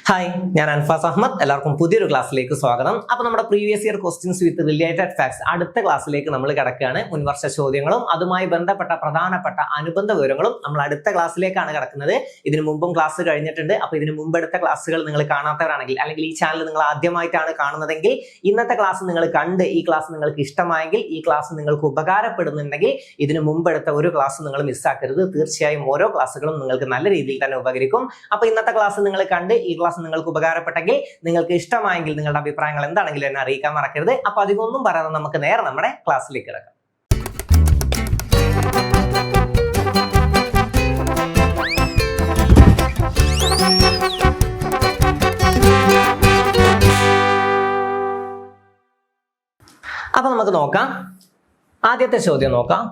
Hi, ഞാൻ അൻഫാസ് അഹമ്മദ്. എല്ലാവർക്കും പുതിയൊരു ക്ലാസ്സിലേക്ക് സ്വാഗതം. അപ്പോൾ നമ്മുടെ previous year questions with related facts അടുത്ത ക്ലാസ്സിലേക്ക് നമ്മൾ കിടക്കുകയാണ്. മുൻവർഷ ചോദ്യങ്ങളും അതുമായി ബന്ധപ്പെട്ട പ്രധാനപ്പെട്ട അനുബന്ധ വിവരങ്ങളും നമ്മൾ അടുത്ത ക്ലാസ്സിലേക്കാണ് കിടക്കുന്നത്. ഇതിനു മുമ്പും ക്ലാസ് കഴിഞ്ഞിട്ടുണ്ട്. അപ്പോൾ ഇതിനു മുമ്പ് എടുത്ത ക്ലാസ്സുകൾ നിങ്ങൾ കാണാത്തവരാണെങ്കിൽ, അല്ലെങ്കിൽ ഈ ചാനൽ നിങ്ങൾ ആദ്യമായിട്ടാണ് കാണുന്നതെങ്കിൽ, ഇന്നത്തെ ക്ലാസ് നിങ്ങൾ കണ്ട് ഈ ക്ലാസ് നിങ്ങൾക്ക് ഇഷ്ടമായെങ്കിൽ, ഈ ക്ലാസ് നിങ്ങൾക്ക് ഉപകാരപ്പെടുന്നുണ്ടെങ്കിൽ, ഇതിനു മുമ്പ് എടുത്ത ഒരു ക്ലാസ് നിങ്ങൾ മിസ്സാക്കരുത്. തീർച്ചയായും ഓരോ ക്ലാസ്സുകളും നിങ്ങൾക്ക് നല്ല രീതിയിൽ തന്നെ ഉപകരിക്കും. അപ്പോൾ ഇന്നത്തെ ക്ലാസ് നിങ്ങൾ കണ്ട് ഈ ക്ലാസ് നിങ്ങൾക്ക് ഉപകാരപ്പെട്ടെങ്കിൽ, നിങ്ങൾക്ക് ഇഷ്ടമായെങ്കിൽ, നിങ്ങളുടെ അഭിപ്രായങ്ങൾ എന്താണെങ്കിലും എന്നെ അറിയിക്കാൻ മറക്കരുത്. അപ്പൊ അധികമൊന്നും പറയാതെ നമുക്ക് നേരെ നമ്മുടെ ക്ലാസ്സിലേക്ക് കിടക്കാം. അപ്പൊ നമുക്ക് നോക്കാം. ആദ്യത്തെ ചോദ്യം നോക്കാം.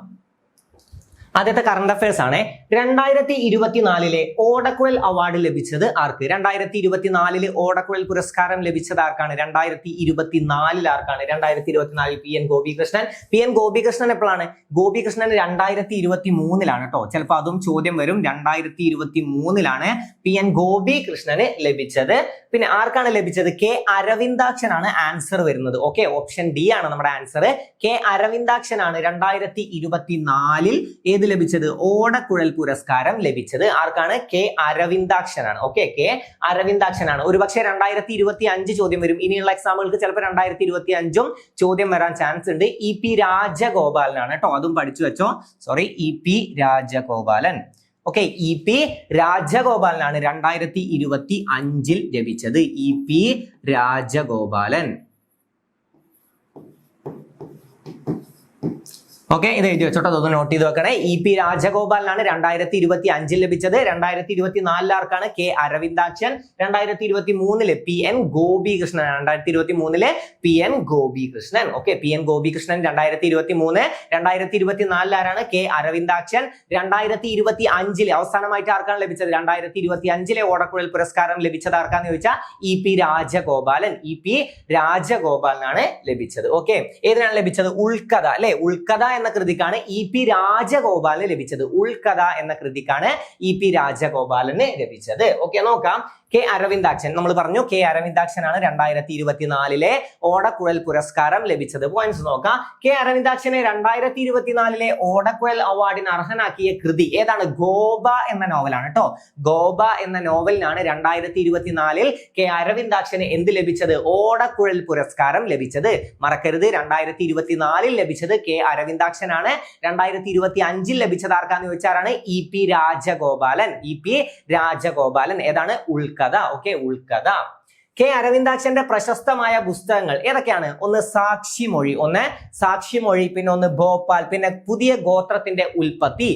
ആദ്യത്തെ കറണ്ട് അഫയേഴ്സ് ആണ്. 2024 ഓടക്കുഴൽ അവാർഡ് ലഭിച്ചത് ആർക്ക്? 2024 ഓടക്കുഴൽ പുരസ്കാരം ലഭിച്ചത് ആർക്കാണ്? 2024 ആർക്കാണ്? 2024 PN ഗോപികൃഷ്ണൻ. PN ഗോപികൃഷ്ണൻ എപ്പോഴാണ്? ഗോപികൃഷ്ണൻ 2023 കേട്ടോ. ചിലപ്പോൾ അതും ചോദ്യം വരും. 2023 PN ഗോപികൃഷ്ണന് ലഭിച്ചത്. പിന്നെ ആർക്കാണ് ലഭിച്ചത്? കെ അരവിന്ദാക്ഷനാണ് ആൻസർ വരുന്നത്. ഓക്കെ, ഓപ്ഷൻ ഡി ആണ് നമ്മുടെ ആൻസർ. കെ അരവിന്ദാക്ഷനാണ് 2024 ഏത് ലഭിച്ചത്? ഓടക്കുഴൽ പുരസ്കാരം ലഭിച്ചത്. ആർക്കാണ്? കെ അരവിന്ദാക്ഷനാണ്. ഓക്കെ, കെ അരവിന്ദാക്ഷനാണ്. ഒരുപക്ഷെ 2025 ചോദ്യം വരും. ഇനിയുള്ള എക്സാമുകൾക്ക് ചിലപ്പോൾ 2025 ചോദ്യം വരാൻ ചാൻസ് ഉണ്ട്. EP രാജഗോപാലനാണ് കേട്ടോ. അതും പഠിച്ചു വെച്ചോ. Sorry, EP Rajagopalan. Okay, EP രാജഗോപാലനാണ് 2025 ലഭിച്ചത്. EP രാജഗോപാലൻ. ഓക്കെ, ഇത് എഴുതി വെച്ചോട്ടോ. അതൊന്ന് നോട്ട് ചെയ്ത് വെക്കണേ. EP രാജഗോപാലനാണ് 2025 ലഭിച്ചത്. 2024 ആർക്കാണ്? K Aravindakshan. 2023 PN Gopikrishnan. 2023 PN Gopikrishnan. Okay, PN Gopikrishnan 2023. 2024 ആരാണ്? കെ അരവിന്ദാക്ഷൻ. 2025 അവസാനമായിട്ട് ആർക്കാണ് ലഭിച്ചത്? 2025 ഓടക്കുഴൽ പുരസ്കാരം ലഭിച്ചത് ആർക്കാന്ന് ചോദിച്ചാൽ EP രാജഗോപാലൻ. EP രാജഗോപാലനാണ് ലഭിച്ചത്. ഓക്കെ, ഏതിനാണ് ലഭിച്ചത്? ഉൾക്കഥ അല്ലെ? ഉൾക്കഥ എന്ന കൃതിക്കാണ് EP രാജഗോപാലന് ലഭിച്ചത്. ഉൾക്കഥ എന്ന കൃതിക്കാണ് EP രാജഗോപാലന് ലഭിച്ചത്. ഓക്കെ, നോക്കാം. കെ അരവിന്ദാക്ഷൻ നമ്മൾ പറഞ്ഞു. കെ അരവിന്ദാക്ഷനാണ് 2024 ഓടക്കുഴൽ പുരസ്കാരം ലഭിച്ചത്. പോയിന്റ്സ് നോക്കാം. കെ അരവിന്ദാക്ഷനെ 2024 ഓടക്കുഴൽ അവാർഡിന് അർഹനാക്കിയ കൃതി ഏതാണ്? ഗോപ എന്ന നോവലാണ് കേട്ടോ. ഗോപ എന്ന നോവലിനാണ് 2024 കെ അരവിന്ദാക്ഷന് എന്ത് ലഭിച്ചത്? ഓടക്കുഴൽ പുരസ്കാരം ലഭിച്ചത്. മറക്കരുത്, 2024 ലഭിച്ചത് കെ അരവിന്ദാക്ഷനാണ്. 2025 ലഭിച്ചത് ആർക്കാന്ന് ചോദിച്ചാലാണ്? EP രാജഗോപാലൻ. EP രാജഗോപാലൻ. ഏതാണ്? ഉൾക്കഥ. ഓക്കെ, ഉൾക്കഥ. കെ അരവിന്ദാക്ഷന്റെ പ്രശസ്തമായ പുസ്തകങ്ങൾ ഏതൊക്കെയാണ്? ഒന്ന് സാക്ഷിമൊഴി, പിന്നെ ഒന്ന് ഭോപ്പാൽ, പിന്നെ പുതിയ ഗോത്രത്തിന്റെ ഉൽപ്പത്തി,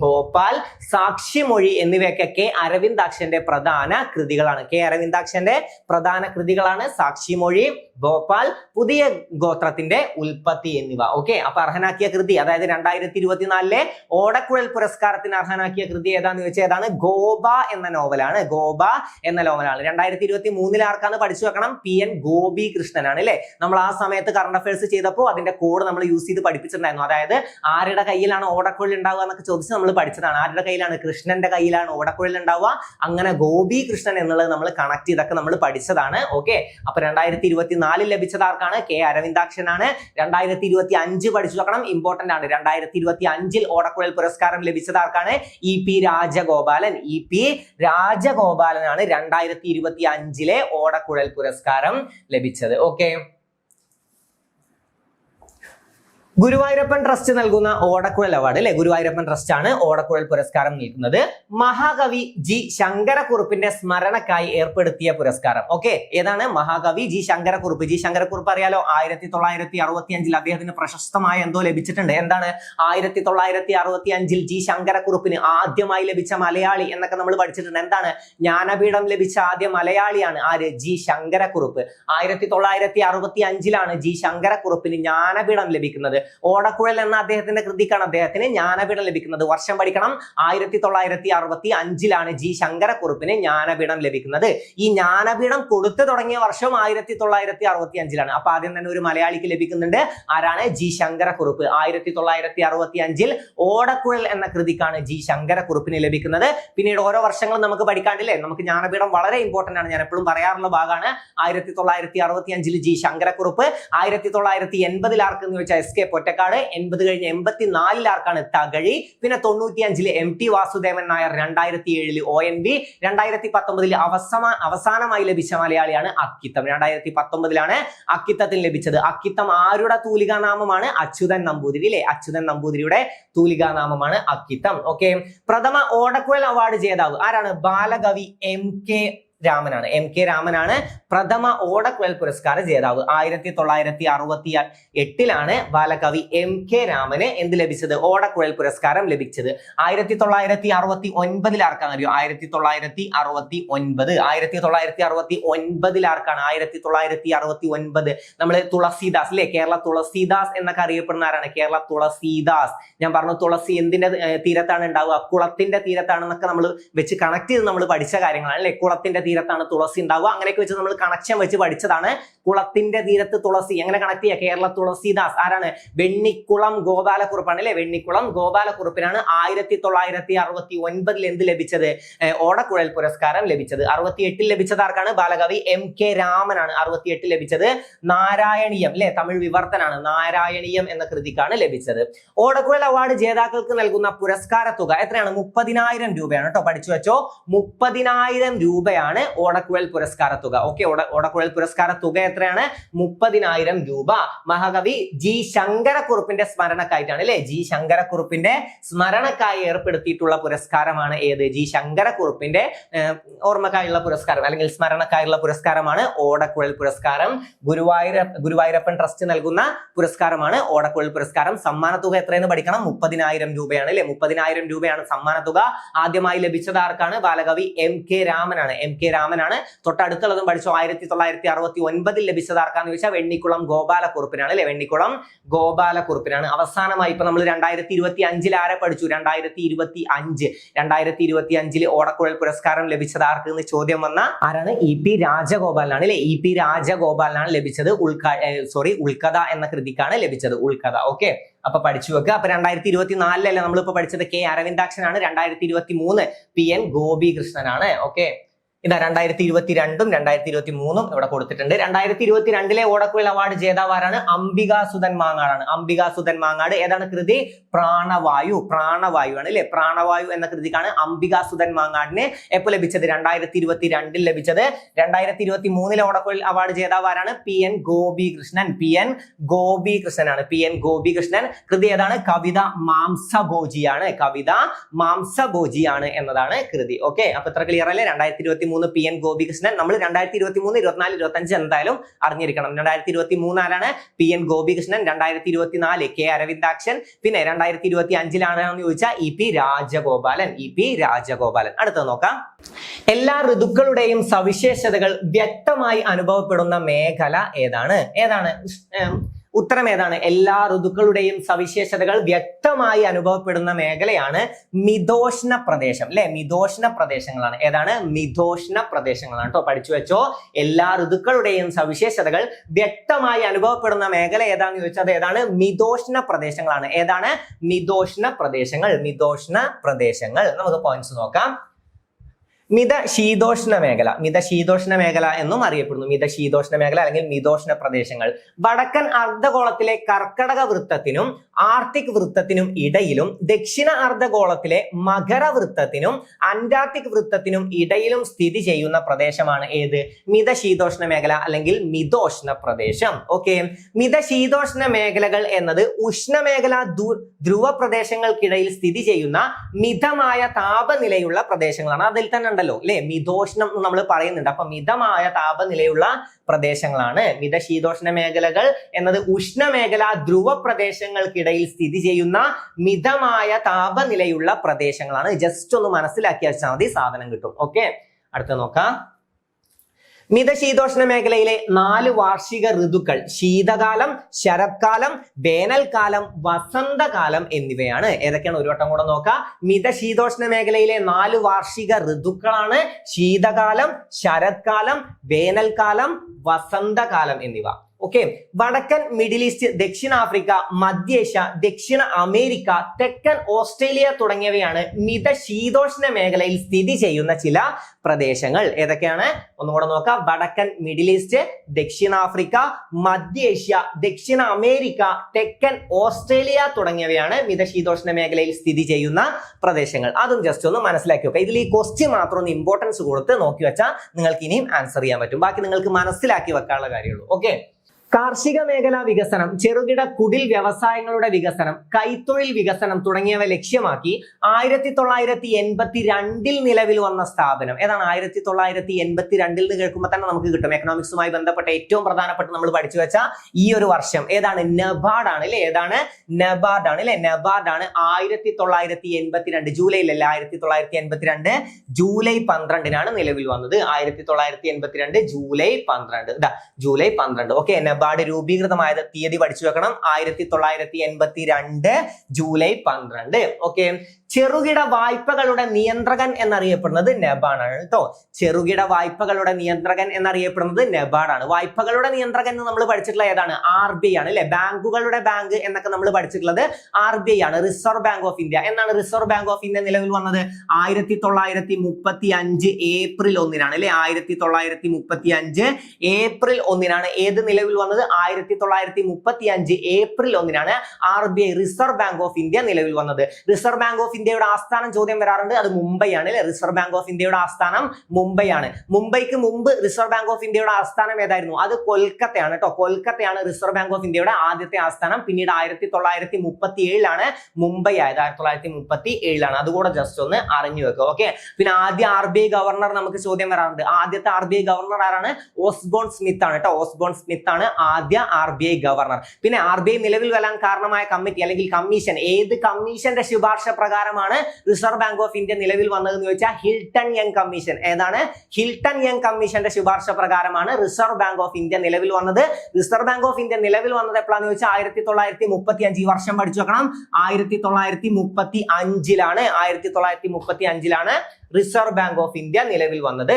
ഭോപ്പാൽ, സാക്ഷിമൊഴി എന്നിവയൊക്കെ കെ അരവിന്ദാക്ഷന്റെ പ്രധാന കൃതികളാണ്. കെ അരവിന്ദാക്ഷന്റെ പ്രധാന കൃതികളാണ് സാക്ഷിമൊഴി, ഭോപ്പാൽ, പുതിയ ഗോത്രത്തിന്റെ ഉൽപ്പത്തി എന്നിവ. ഓക്കെ, അപ്പൊ അർഹനാക്കിയ കൃതി, അതായത് 2024 ഓടക്കുഴൽ പുരസ്കാരത്തിന് അർഹനാക്കിയ കൃതി ഏതാന്ന് ചോദിച്ചാൽ ഏതാണ്? ഗോപ എന്ന നോവലാണ്. ഗോപ എന്ന നോവലാണ്. 2023 ആർക്കാണ്? പഠിച്ചു വെക്കണം. PN ഗോപികൃഷ്ണനാണ് അല്ലെ. നമ്മൾ ആ സമയത്ത് കറണ്ട് അഫയേഴ്സ് ചെയ്തപ്പോൾ അതിന്റെ കോഡ് നമ്മൾ യൂസ് ചെയ്ത് പഠിപ്പിച്ചിട്ടുണ്ടായിരുന്നു. അതായത് ആരുടെ കയ്യിലാണ് ഓടക്കുഴൽ ഉണ്ടാവുക എന്നൊക്കെ ചോദിച്ച് നമ്മൾ പഠിച്ചതാണ്. ആരുടെ കയ്യിലാണ്? കൃഷ്ണന്റെ കയ്യിലാണ് ഓടക്കുഴൽ ഉണ്ടാവുക. അങ്ങനെ ഗോപികൃഷ്ണൻ എന്നുള്ളത് നമ്മൾ കണക്ട് ചെയ്തൊക്കെ നമ്മൾ പഠിച്ചതാണ്. ഓക്കെ, അപ്പൊ 2024 ലഭിച്ചത് ആർക്കാണ്? കെ അരവിന്ദാക്ഷനാണ്. 2025 പഠിച്ചു വെക്കണം, ഇമ്പോർട്ടന്റ് ആണ്. 2025 ഓടക്കുഴൽ പുരസ്കാരം ലഭിച്ചത് ആർക്കാണ്? EP രാജഗോപാലൻ. EP രാജഗോപാലനാണ് 2025 ഓടക്കുഴൽ പുരസ്കാരം ലഭിച്ചത്. ഓക്കെ, ഗുരുവായൂരപ്പൻ ട്രസ്റ്റ് നൽകുന്ന ഓടക്കുഴൽ അവാർഡ് അല്ലെ? ഗുരുവായൂരപ്പൻ ട്രസ്റ്റ് ആണ് ഓടക്കുഴൽ പുരസ്കാരം നൽകുന്നത്. മഹാകവി G ശങ്കരക്കുറുപ്പിന്റെ സ്മരണക്കായി ഏർപ്പെടുത്തിയ പുരസ്കാരം. ഓക്കെ, ഏതാണ്? മഹാകവി G ശങ്കരക്കുറുപ്പ്. G ശങ്കരക്കുറുപ്പ് അറിയാലോ. 1965 അദ്ദേഹത്തിന് പ്രശസ്തമായ എന്തോ ലഭിച്ചിട്ടുണ്ട്. എന്താണ്? 1965 G ശങ്കരക്കുറുപ്പിന് ആദ്യമായി ലഭിച്ച മലയാളി എന്നൊക്കെ നമ്മൾ പഠിച്ചിട്ടുണ്ട്. എന്താണ്? ജ്ഞാനപീഠം ലഭിച്ച ആദ്യ മലയാളിയാണ് ആര്? G ശങ്കരക്കുറുപ്പ്. 1965 G ശങ്കരക്കുറുപ്പിന് ജ്ഞാനപീഠം ലഭിക്കുന്നത്. ഓടക്കുഴൽ എന്ന അദ്ദേഹത്തിന്റെ കൃതിക്കാണ് അദ്ദേഹത്തിന് ജ്ഞാനപീഠം ലഭിക്കുന്നത്. വർഷം പഠിക്കണം, 1965 ജി ശങ്കരക്കുറുപ്പിന് ജ്ഞാനപീഠം ലഭിക്കുന്നത്. ഈ ജ്ഞാനപീഠം കൊടുത്തു തുടങ്ങിയ വർഷം 1965. അപ്പൊ ആദ്യം തന്നെ ഒരു മലയാളിക്ക് ലഭിക്കുന്നുണ്ട്. ആരാണ്? ജി ശങ്കരക്കുറുപ്പ്. 1965 ഓടക്കുഴൽ എന്ന കൃതിക്കാണ് ജി ശങ്കരക്കുറുപ്പിന് ലഭിക്കുന്നത്. പിന്നീട് ഓരോ വർഷങ്ങളും നമുക്ക് പഠിക്കാണ്ടില്ലേ, നമുക്ക് ജ്ഞാനപീഠം വളരെ ഇമ്പോർട്ടന്റ് ആണ്, ഞാൻ എപ്പോഴും പറയാറുള്ള ഭാഗമാണ്. 1965 ജി ശങ്കരക്കുറുപ്പ്. 1980 ആർക്ക് എന്ന് ചോദിച്ചാൽ എസ് കെ പൊറ്റക്കാട്. 80 കഴിഞ്ഞ് 84 ആർക്കാണ് തകഴി. പിന്നെ 95 MT വാസുദേവൻ നായർ. 2007 ONV. 2019 അവസാനമായി ലഭിച്ച മലയാളിയാണ് അക്കിത്തം. 2019 അക്കിത്തത്തിന് ലഭിച്ചത്. അക്കിത്തം ആരുടെ തൂലികാനാമമാണ്? അച്യുതൻ നമ്പൂതിരി അല്ലെ, അച്യുതൻ നമ്പൂതിരിയുടെ തൂലികാനാമമാണ് അക്കിത്തം. ഓക്കെ, പ്രഥമ ഓടക്കുഴൽ അവാർഡ് ജേതാവ് ആരാണ്? ബാലകവി MK രാമനാണ്. MK രാമനാണ് പ്രഥമ ഓടക്കുഴൽ പുരസ്കാര ജേതാവ്. 1968 ബാലകവി MK രാമന് എന്ത് ലഭിച്ചത്? ഓടക്കുഴൽ പുരസ്കാരം ലഭിച്ചത്. 1969 ആർക്കാണ് അറിയോ? 1969 ആർക്കാണ്? 1969 നമ്മള് തുളസീദാസ് അല്ലെ, കേരള തുളസീദാസ് എന്നൊക്കെ അറിയപ്പെടുന്ന ആരാണ്? കേരള തുളസീദാസ്. ഞാൻ പറഞ്ഞു തുളസി എന്തിന്റെ തീരത്താണ് ഉണ്ടാവുക? കുളത്തിന്റെ തീരത്താണെന്നൊക്കെ നമ്മൾ വെച്ച് കണക്ട് ചെയ്ത് നമ്മൾ പഠിച്ച കാര്യങ്ങളാണ് അല്ലെ. കുളത്തിന്റെ തീരത്താണ് തുളസി ഉണ്ടാവുക, അങ്ങനെയൊക്കെ വെച്ച് നമ്മൾ കണക്ഷൻ വെച്ച് പഠിച്ചതാണ്. കുളത്തിന്റെ തീരത്ത് തുളസി എങ്ങനെ കണക്ട് ചെയ്യുക? കേരള തുളസീദാസ് ആരാണ്? വെണ്ണിക്കുളം ഗോപാലക്കുറുപ്പാണ് അല്ലെ. വെണ്ണിക്കുളം ഗോപാലക്കുറുപ്പിനാണ് 1969 എന്ത് ലഭിച്ചത്? ഓടക്കുഴൽ പുരസ്കാരം ലഭിച്ചത്. 68 ലഭിച്ചത് ആർക്കാണ്? ബാലകവി MK രാമനാണ്. 68 ലഭിച്ചത് നാരായണീയം അല്ലെ, തമിഴ് വിവർത്തനാണ്. നാരായണീയം എന്ന കൃതിക്കാണ് ലഭിച്ചത്. ഓടക്കുഴൽ അവാർഡ് ജേതാക്കൾക്ക് നൽകുന്ന പുരസ്കാര തുക എത്രയാണ്? 30,000 രൂപയാണ് കേട്ടോ, പഠിച്ചു വെച്ചോ. 30,000 രൂപയാണ് ഓടക്കുഴൽ പുരസ്കാര തുക. ഓക്കെ, ഓടക്കുഴൽ പുരസ്കാര തുക എത്രയാണ്? 30,000 രൂപ. മഹാകവി ജി ശങ്കരക്കുറുപ്പിന്റെ സ്മരണക്കായിട്ടാണ് അല്ലെ, ജി ശങ്കരക്കുറുപ്പിന്റെ സ്മരണക്കായി ഏർപ്പെടുത്തിയിട്ടുള്ള പുരസ്കാരമാണ് ഏത്? ജി ശങ്കരക്കുറുപ്പിന്റെ ഓർമ്മക്കായുള്ള പുരസ്കാരം അല്ലെങ്കിൽ സ്മരണക്കായുള്ള പുരസ്കാരമാണ് ഓടക്കുഴൽ പുരസ്കാരം. ഗുരുവായൂരപ്പൻ ട്രസ്റ്റ് നൽകുന്ന പുരസ്കാരമാണ് ഓടക്കുഴൽ പുരസ്കാരം. സമ്മാന തുക എത്രയെന്ന് പഠിക്കണം? 30,000 രൂപയാണ് അല്ലെ. 30,000 രൂപയാണ് സമ്മാന തുക. ആദ്യമായി ലഭിച്ചത് ആർക്കാണ്? ബാലകവി MK രാമനാണ്. MK രാമനാണ്. തൊട്ടടുത്തുള്ളതും പഠിച്ചു. 1969 ലഭിച്ചത് ആർക്കാന്ന് ചോദിച്ചാൽ വെണ്ണിക്കുളം ഗോപാലക്കുറുപ്പിനാണ് അല്ലെ. വെണ്ണിക്കുളം ഗോപാലക്കുറുപ്പിനാണ്. അവസാനമായി ഇപ്പൊ നമ്മൾ 2025 ആരെ പഠിച്ചു? 2025 ഓടക്കുഴൽ പുരസ്കാരം ലഭിച്ചത് ആർക്ക് എന്ന് ചോദ്യം വന്ന ആരാണ്? EP രാജഗോപാലനാണ് അല്ലെ. EP രാജഗോപാലനാണ് ലഭിച്ചത്. ഉൾക്കഥ എന്ന കൃതിക്കാണ് ലഭിച്ചത്. ഉൾക്കഥ. ഓക്കെ, അപ്പൊ പഠിച്ചു വെക്കുക. അപ്പൊ 2024 നമ്മളിപ്പോ പഠിച്ചത് K അരവിന്ദാക്ഷനാണ്. 2023 PN ഗോപികൃഷ്ണനാണ്. ഓക്കെ, ഇതാ 2022ഉം 2023ഉം ഇവിടെ കൊടുത്തിട്ടുണ്ട്. 2022 ഓടക്കുഴൽ അവാർഡ് ജേതാവ് ആരാണ്? അംബികാസുധൻ മാങ്ങാടാണ്. അംബികാസുധൻ മാങ്ങാട്. ഏതാണ് കൃതി? പ്രാണവായു. പ്രാണവായു ആണ് അല്ലെ. പ്രാണവായു എന്ന കൃതിക്കാണ് അംബികാസുധൻ മാങ്ങാടിന് എപ്പോ ലഭിച്ചത്? 2022 ലഭിച്ചത്. 2023 ഓടക്കുഴൽ അവാർഡ് ജേതാവ് ആരാണ്? PN Gopikrishnan. PN ഗോപികൃഷ്ണനാണ്. PN Gopikrishnan. കൃതി ഏതാണ്? കവിത മാംസഭോജിയാണ്. കവിത മാംസഭോജിയാണ് എന്നതാണ് കൃതി. ഓക്കെ, അപ്പൊ ഇത്ര ക്ലിയർ അല്ലേ? 2023 PN ഗോപികൃഷ്ണൻ. നമ്മൾ 2023, 24, 25 എന്തായാലും അറിഞ്ഞിരിക്കണം. 2023 ആരാണ്? PN ഗോപികൃഷ്ണൻ. 2024 K അരവിന്ദാക്ഷൻ. പിന്നെ 2025 ആണെന്ന് ചോദിച്ചാൽ EP രാജഗോപാലൻ. EP രാജഗോപാലൻ. അടുത്തത് നോക്കാം. എല്ലാ ഋതുക്കളുടെയും സവിശേഷതകൾ വ്യക്തമായി അനുഭവപ്പെടുന്ന മേഖല ഏതാണ്? ഉത്തരം ഏതാണ്? എല്ലാ ഋതുക്കളുടെയും സവിശേഷതകൾ വ്യക്തമായി അനുഭവപ്പെടുന്ന മേഖലയാണ് മിതോഷ്ണ പ്രദേശം അല്ലെ. മിതോഷ്ണ പ്രദേശങ്ങളാണ്. ഏതാണ്? മിതോഷ്ണ പ്രദേശങ്ങളാണ് കേട്ടോ, പഠിച്ചു വെച്ചോ. എല്ലാ ഋതുക്കളുടെയും സവിശേഷതകൾ വ്യക്തമായി അനുഭവപ്പെടുന്ന മേഖല ഏതാണെന്ന് ചോദിച്ചാൽ അത് ഏതാണ്? മിതോഷ്ണ പ്രദേശങ്ങളാണ്. ഏതാണ്? മിതോഷ്ണ പ്രദേശങ്ങൾ. മിതോഷ്ണ പ്രദേശങ്ങൾ. നമുക്ക് പോയിന്റ്സ് നോക്കാം. മിതശീതോഷ്ണ മേഖല. മിതശീതോഷ്ണ മേഖല എന്നും അറിയപ്പെടുന്നു. മിതശീതോഷ്ണ മേഖല അല്ലെങ്കിൽ മിതോഷ്ണ പ്രദേശങ്ങൾ വടക്കൻ അർദ്ധഗോളത്തിലെ കർക്കടക വൃത്തത്തിനും ആർട്ടിക് വൃത്തത്തിനും ഇടയിലും ദക്ഷിണ അർദ്ധഗോളത്തിലെ മകരവൃത്തത്തിനും അന്റാർട്ടിക് വൃത്തത്തിനും ഇടയിലും സ്ഥിതി ചെയ്യുന്ന പ്രദേശമാണ് ഏത്? മിതശീതോഷ്ണ മേഖല അല്ലെങ്കിൽ മിതോഷ്ണ പ്രദേശം. ഓക്കെ, മിതശീതോഷ്ണ മേഖലകൾ എന്നത് ഉഷ്ണമേഖല ധ്രുവ പ്രദേശങ്ങൾക്കിടയിൽ സ്ഥിതി ചെയ്യുന്ന മിതമായ താപനിലയുള്ള പ്രദേശങ്ങളാണ്. അതിൽ തന്നെ ഉണ്ടല്ലോ അല്ലെ, മിതോഷ്ണം നമ്മൾ പറയുന്നുണ്ട്. അപ്പൊ മിതമായ താപനിലയുള്ള പ്രദേശങ്ങളാണ് മിതശീതോഷ്ണ മേഖലകൾ എന്നത്. ഉഷ്ണമേഖല ധ്രുവ പ്രദേശങ്ങൾക്കിടയിൽ സ്ഥിതി ചെയ്യുന്ന മിതമായ താപനിലയുള്ള പ്രദേശങ്ങളാണ്. ജസ്റ്റ് ഒന്ന് മനസ്സിലാക്കി വെച്ചാൽ മതി, സാധനം കിട്ടും. ഓക്കെ, അടുത്ത നോക്കാം. മിതശീതോഷ്ണ മേഖലയിലെ 4 വാർഷിക ഋതുക്കൾ ശീതകാലം, ശരത്കാലം, വേനൽക്കാലം, വസന്തകാലം എന്നിവയാണ്. ഏതൊക്കെയാണ് ഒരു വട്ടം കൂടെ നോക്കാം. മിതശീതോഷ്ണ മേഖലയിലെ 4 വാർഷിക ഋതുക്കളാണ് ശീതകാലം, ശരത്കാലം, വേനൽക്കാലം, വസന്തകാലം എന്നിവ. ഓക്കെ, വടക്കൻ മിഡിൽ ഈസ്റ്റ്, ദക്ഷിണാഫ്രിക്ക, മധ്യേഷ്യ, ദക്ഷിണ അമേരിക്ക, തെക്കൻ ഓസ്ട്രേലിയ തുടങ്ങിയവയാണ് മിതശീതോഷ്ണ മേഖലയിൽ സ്ഥിതി ചെയ്യുന്ന ചില പ്രദേശങ്ങൾ. ഏതൊക്കെയാണ് ഒന്നുകൂടെ നോക്കാം. വടക്കൻ മിഡിൽ ഈസ്റ്റ്, ദക്ഷിണാഫ്രിക്ക, മധ്യേഷ്യ, ദക്ഷിണ അമേരിക്ക, തെക്കൻ ഓസ്ട്രേലിയ തുടങ്ങിയവയാണ് മിതശീതോഷ്ണ മേഖലയിൽ സ്ഥിതി ചെയ്യുന്ന പ്രദേശങ്ങൾ. അതും ജസ്റ്റ് ഒന്ന് മനസ്സിലാക്കി വെക്കുക. ഇതിൽ ഈ ക്വസ്റ്റ്യൻ മാത്രം ഒന്ന് ഇമ്പോർട്ടൻസ് കൊടുത്ത് നോക്കി വെച്ചാൽ നിങ്ങൾക്ക് ഇനിയും ആൻസർ ചെയ്യാൻ പറ്റും. ബാക്കി നിങ്ങൾക്ക് മനസ്സിലാക്കി വെക്കാനുള്ള കാര്യമുള്ളൂ. ഓക്കെ, കാർഷിക മേഖലാ വികസനം, ചെറുകിട കുടിൽ വ്യവസായങ്ങളുടെ വികസനം, കൈത്തൊഴിൽ വികസനം തുടങ്ങിയവ ലക്ഷ്യമാക്കി 1982 നിലവിൽ വന്ന സ്ഥാപനം ഏതാണ്? 1982 എന്ന് കേൾക്കുമ്പോൾ തന്നെ നമുക്ക് കിട്ടും. എക്കണോമിക്സുമായി ബന്ധപ്പെട്ട ഏറ്റവും പ്രധാനപ്പെട്ട നമ്മൾ പഠിച്ചു വെച്ച ഈ ഒരു വർഷം ഏതാണ്? നബാർഡ് ആണ് അല്ലെ? ഏതാണ്? നബാർഡ് ആണ് അല്ലെ? നബാർഡ് ആണ്. 1982 ജൂലൈയിലല്ല, 1982 ജൂലൈ 12 നിലവിൽ വന്നത്. 1982 ജൂലൈ 12. ജൂലൈ 12. ഓക്കെ, നബാർഡ് രൂപീകൃതമായത് തീയതി പഠിച്ചു വെക്കണം. 1982 ജൂലൈ 12. ഓക്കെ, ചെറുകിട വായ്പകളുടെ നിയന്ത്രകൻ എന്നറിയപ്പെടുന്നത് നബാർഡ് ആണ് കേട്ടോ. ചെറുകിട വായ്പകളുടെ നിയന്ത്രകൻ എന്നറിയപ്പെടുന്നത് നബാർഡ് ആണ്. വായ്പകളുടെ നിയന്ത്രകൻ എന്ന് നമ്മൾ പഠിച്ചിട്ടുള്ള ഏതാണ്? RBI ആണ് അല്ലെ? ബാങ്കുകളുടെ ബാങ്ക് എന്നൊക്കെ നമ്മൾ പഠിച്ചിട്ടുള്ളത് RBI ആണ്, റിസർവ് ബാങ്ക് ഓഫ് ഇന്ത്യ. എന്നാണ് റിസർവ് ബാങ്ക് ഓഫ് ഇന്ത്യ നിലവിൽ വന്നത്? 1935 ഏപ്രിൽ 1 അല്ലെ? 1935 ഏപ്രിൽ 1 ഏത് നിലവിൽ വന്നത്? 1935 April 1 RBI, reserve bank of India നിലവിൽ വന്നത്. റിസർവ് ബാങ്ക് ഓഫ് ഇന്ത്യയുടെ ആസ്ഥാനം ചോദ്യം വരാറുണ്ട്. അത് മുംബൈ ആണ് അല്ലെ? റിസർവ് ബാങ്ക് ഓഫ് ഇന്ത്യയുടെ ആസ്ഥാനം മുംബൈ ആണ്. മുംബൈക്ക് മുമ്പ് റിസർവ് ബാങ്ക് ഓഫ് ഇന്ത്യയുടെ ആസ്ഥാനം ഏതായിരുന്നു? അത് കൊൽക്കത്തയാണ് കേട്ടോ. കൊൽക്കത്തയാണ് റിസർവ് ബാങ്ക് ഓഫ് ഇന്ത്യയുടെ ആദ്യത്തെ ആസ്ഥാനം. പിന്നീട് 1937 മുംബൈ ആയത്. 1937 അതുകൂടെ ജസ്റ്റ് ഒന്ന് അറിഞ്ഞു വെക്കുക. ഓക്കെ, പിന്നെ ആദ്യ RBI ഗവർണർ നമുക്ക് ചോദ്യം വരാറുണ്ട്. ആദ്യത്തെ RBI ഗവർണർ ആരാണ്? ഓസ്ബോൺ സ്മിത്ത് ആണ് കേട്ടോ. ഓസ്ബോൺ സ്മിത്ത് ആണ് ആദ്യ RBI ഗവർണർ. പിന്നെ RBI നിലവിൽ വരാൻ കാരണമായ കമ്മിറ്റി അല്ലെങ്കിൽ കമ്മീഷൻ, ഏത് കമ്മീഷന്റെ ശുപാർശ പ്രകാരമാണ് റിസർവ് ബാങ്ക് ഓഫ് ഇന്ത്യ നിലവിൽ വന്നതെന്ന് ചോദിച്ചാൽ ഹിൽട്ടൺ യങ് കമ്മീഷൻ. ഏതാണ്? ഹിൽട്ടൺ യങ് കമ്മീഷന്റെ ശുപാർശ പ്രകാരമാണ് റിസർവ് ബാങ്ക് ഓഫ് ഇന്ത്യ നിലവിൽ വന്നത്. റിസർവ് ബാങ്ക് ഓഫ് ഇന്ത്യ നിലവിൽ വന്നത് എപ്പോഴാന്ന് ചോദിച്ചാൽ 1935. ഈ വർഷം പഠിച്ചു വെക്കണം. 1935 1935 റിസർവ് ബാങ്ക് ഓഫ് ഇന്ത്യ നിലവിൽ വന്നത്.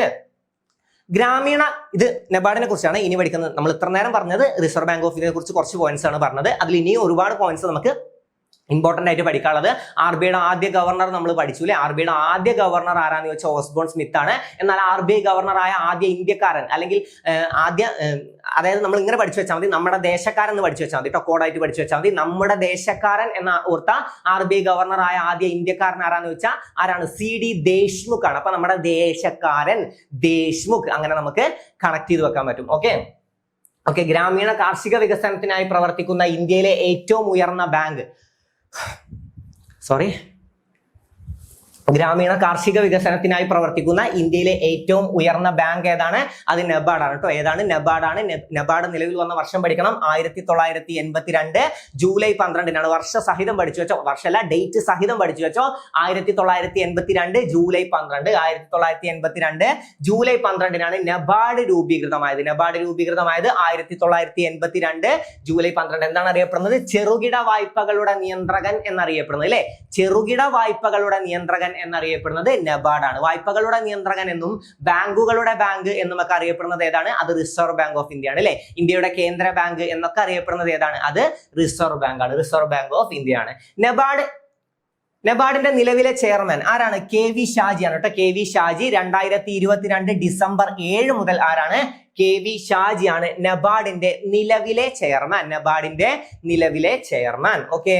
ഗ്രാമീണ, ഇത് നബാർഡിനെ കുറിച്ചാണ് ഇനി പഠിക്കുന്നത്. നമ്മൾ ഇത്ര നേരം പറഞ്ഞത് റിസർവ് ബാങ്ക് ഓഫ് ഇന്ത്യയെ കുറിച്ച് കുറച്ച് പോയിന്റ്സ് ആണ് പറഞ്ഞത്. അതിൽ ഇനിയും ഒരുപാട് പോയിന്റ്സ് നമുക്ക് ഇമ്പോർട്ടന്റ് ആയിട്ട് പഠിക്കാനുള്ളത്. RBIയുടെ ആദ്യ ഗവർണർ നമ്മൾ പഠിച്ചു അല്ലെ? RBIയുടെ ആദ്യ ഗവർണർ ആരാന്ന് ചോദിച്ചാൽ ഓസ്ബോൺ സ്മിത്ത് ആണ്. എന്നാൽ RBI ഗവർണറായ ആദ്യ ഇന്ത്യക്കാരൻ അല്ലെങ്കിൽ അതായത് നമ്മൾ ഇങ്ങനെ പഠിച്ചു വെച്ചാൽ മതി, നമ്മുടെ ദേശക്കാരൻ എന്ന് പഠിച്ചു വെച്ചാൽ മതി കേട്ടോ. കോഡായിട്ട് പഠിച്ചു വെച്ചാൽ മതി. നമ്മുടെ ദേശക്കാരൻ എന്ന ഓർത്ത RBI ഗവർണറായ ആദ്യ ഇന്ത്യക്കാരൻ ആരാന്ന് വെച്ചാൽ ആരാണ്? CD ദേശ്മുഖ് ആണ്. അപ്പൊ നമ്മുടെ ദേശക്കാരൻ ദേശ്മുഖ്, അങ്ങനെ നമുക്ക് കണക്ട് ചെയ്ത് വെക്കാൻ പറ്റും. ഓക്കെ, ഗ്രാമീണ കാർഷിക വികസനത്തിനായി പ്രവർത്തിക്കുന്ന ഇന്ത്യയിലെ ഏറ്റവും ഉയർന്ന ബാങ്ക്, ഗ്രാമീണ കാർഷിക വികസനത്തിനായി പ്രവർത്തിക്കുന്ന ഇന്ത്യയിലെ ഏറ്റവും ഉയർന്ന ബാങ്ക് ഏതാണ്? അത് നബാർഡ് ആണ് കേട്ടോ. ഏതാണ്? നബാർഡ് ആണ്. നബാർഡ് നിലവിൽ വന്ന വർഷം പഠിക്കണം. 1982 ജൂലൈ 12 വർഷസഹിതം പഠിച്ചു വെച്ചോ. വർഷമല്ല, ഡേറ്റ് സഹിതം പഠിച്ചു വെച്ചോ. 1982 ജൂലൈ 12. 1982 ജൂലൈ 12 നബാർഡ് രൂപീകൃതമായത്. നബാർഡ് രൂപീകൃതമായത് 1982 ജൂലൈ 12. എന്താണ് അറിയപ്പെടുന്നത്? ചെറുകിട വായ്പകളുടെ നിയന്ത്രകൻ എന്നറിയപ്പെടുന്നത് അല്ലെ? ചെറുകിട വായ്പകളുടെ നിയന്ത്രകൻ എന്നറിയപ്പെടുന്നത് നബാർഡ് ആണ്. വായ്പകളുടെ നിയന്ത്രകൻ എന്നും ബാങ്കുകളുടെ ബാങ്ക് എന്നും ഒക്കെ അറിയപ്പെടുന്നത് ഏതാണ്? അത് റിസർവ് ബാങ്ക് ഓഫ് ഇന്ത്യ ആണ് അല്ലെ? ഇന്ത്യയുടെ കേന്ദ്ര ബാങ്ക് എന്നൊക്കെ അറിയപ്പെടുന്നത് ഏതാണ്? അത് റിസർവ് ബാങ്ക് ആണ്. റിസർവ് ബാങ്ക് ഓഫ് ഇന്ത്യ ആണ്. നബാർഡിന്റെ നിലവിലെ ചെയർമാൻ ആരാണ്? KV ഷാജി ആണ് കേട്ടോ. KV ഷാജി 2022 ഡിസംബർ 7 മുതൽ ആരാണ്? KV ഷാജി ആണ് നബാർഡിന്റെ നിലവിലെ ചെയർമാൻ. ഓക്കെ,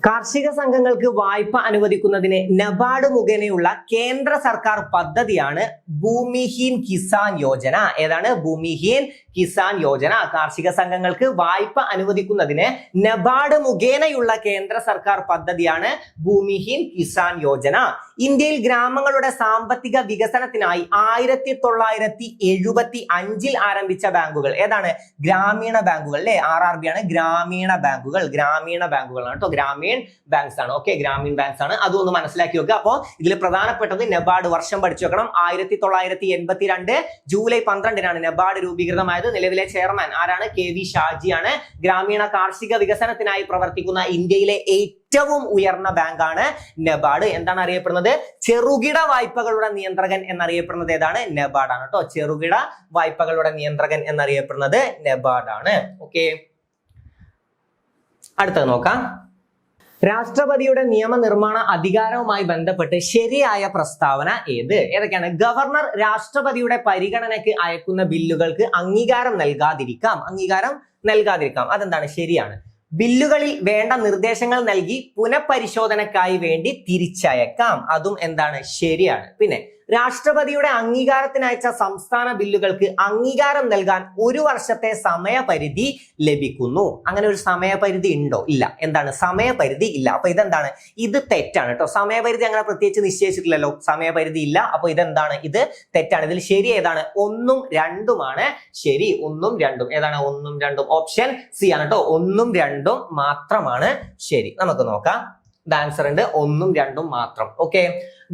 കാർഷിക സംഘങ്ങൾക്ക് വായ്പ അനുവദിക്കുന്നതിന് നബാർഡ് മുഖേനയുള്ള കേന്ദ്ര സർക്കാർ പദ്ധതിയാണ് ഭൂമിഹീൻ കിസാൻ യോജന. ഏതാണ്? ഭൂമിഹീൻ കിസാൻ യോജന. കാർഷിക സംഘങ്ങൾക്ക് വായ്പ അനുവദിക്കുന്നതിന് നബാർഡ് മുഖേനയുള്ള കേന്ദ്ര സർക്കാർ പദ്ധതിയാണ് ഭൂമിഹീൻ കിസാൻ യോജന. ഇന്ത്യയിൽ ഗ്രാമങ്ങളുടെ സാമ്പത്തിക വികസനത്തിനായി 1975 ആരംഭിച്ച ബാങ്കുകൾ ഏതാണ്? ഗ്രാമീണ ബാങ്കുകൾ അല്ലെ? RRB ആണ്. ഗ്രാമീണ ബാങ്കുകളാണ് കേട്ടോ. ഗ്രാമീണ ഗ്രാമീൺ ബാങ്ക്സ് ആണ്. ഓക്കെ, ഗ്രാമീൺ ബാങ്ക്സ് ആണ്. അതും ഒന്ന് മനസ്സിലാക്കി വെക്കുക. അപ്പോൾ ഇതിൽ പ്രധാനപ്പെട്ടത് നബാർഡ് വർഷം പഠിച്ചു വെക്കണം. 1982 ജൂലൈ 12 നബാർഡ് രൂപീകൃതമായത്. നിലവിലെ ചെയർമാൻ ആരാണ്? KV ഷാജിയാണ്. ഗ്രാമീണ കാർഷിക വികസനത്തിനായി പ്രവർത്തിക്കുന്ന ഇന്ത്യയിലെ ഏറ്റവും ഉയർന്ന ബാങ്കാണ് നബാർഡ്. എന്താണ് അറിയപ്പെടുന്നത്? ചെറുകിട വായ്പകളുടെ നിയന്ത്രകൻ എന്നറിയപ്പെടുന്നത് ഏതാണ്? നബാർഡ് ആണ് കേട്ടോ. ചെറുകിട വായ്പകളുടെ നിയന്ത്രകൻ എന്നറിയപ്പെടുന്നത് നബാർഡ് ആണ്. ഓക്കെ, അടുത്തത് നോക്കാം. രാഷ്ട്രപതിയുടെ നിയമനിർമ്മാണ അധികാരവുമായി ബന്ധപ്പെട്ട് ശരിയായ പ്രസ്താവന ഏതൊക്കെയാണ്? ഗവർണർ രാഷ്ട്രപതിയുടെ പരിഗണനയ്ക്ക് അയക്കുന്ന ബില്ലുകൾക്ക് അംഗീകാരം നൽകാതിരിക്കാം. അതെന്താണ്? ശരിയാണ്. ബില്ലുകളിൽ വേണ്ട നിർദ്ദേശങ്ങൾ നൽകി പുനഃപരിശോധനയ്ക്കായി വേണ്ടി തിരിച്ചയക്കാം. അതും എന്താണ്? ശരിയാണ്. പിന്നെ രാഷ്ട്രപതിയുടെ അംഗീകാരത്തിന് അയച്ച സംസ്ഥാന ബില്ലുകൾക്ക് അംഗീകാരം നൽകാൻ 1 വർഷത്തെ സമയപരിധി ലഭിക്കുന്നു. അങ്ങനെ ഒരു സമയപരിധി ഉണ്ടോ? ഇല്ല. എന്താണ്? സമയപരിധി ഇല്ല. അപ്പൊ ഇതെന്താണ്? ഇത് തെറ്റാണ് കേട്ടോ. സമയപരിധി അങ്ങനെ പ്രത്യേകിച്ച് നിശ്ചയിച്ചിട്ടില്ലല്ലോ. സമയപരിധി ഇല്ല. അപ്പൊ ഇതെന്താണ്? ഇത് തെറ്റാണ്. ഇതിൽ ശരി ഏതാണ്? 1ഉം 2ഉമാണ് ശരി. 1ഉം 2ഉം ഏതാണ്? 1ഉം 2ഉം ഓപ്ഷൻ സി ആണ് കേട്ടോ. 1ഉം 2ഉം മാത്രമാണ് ശരി. നമുക്ക് നോക്കാം. ആൻസർ ഉണ്ട് 1ഉം 2ഉം മാത്രം. ഓക്കെ,